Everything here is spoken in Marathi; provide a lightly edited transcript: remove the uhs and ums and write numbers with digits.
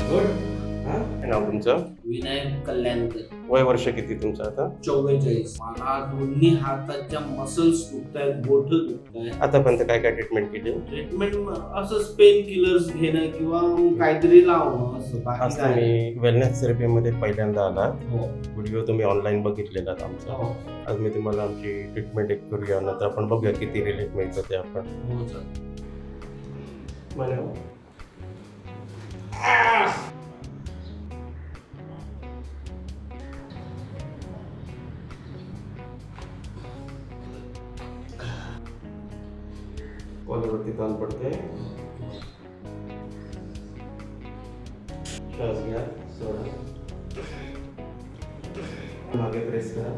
गुड. हा, काय नाव तुमचं? विनायक कल्याणकर. वय वर्ष किती तुमचं आता? 44. मला दोन्ही हाताच्या मसल्स दुखतायत, बोट दुखतायत. आतापर्यंत काय काय ट्रीटमेंट केली? ट्रीटमेंट असंच पेन किलर्स घेणं किंवा काहीतरी लावणं असं, बाकी आज काय नाही. तुम्ही वेलनेस थेरपीमध्ये पहिल्यांदा आलात. हो व्हिडिओ तुम्ही ऑनलाईन बघितलेला आमचा. हो आज मी तुम्हाला आमची ट्रीटमेंट एक करूया, नंतर आपण बघूया किती रिलीफ मिळतं ते आपण. हो सर. कॉलरवरती ताण पडते. श्वास घ्या, सोडा, मागे प्रेस करा.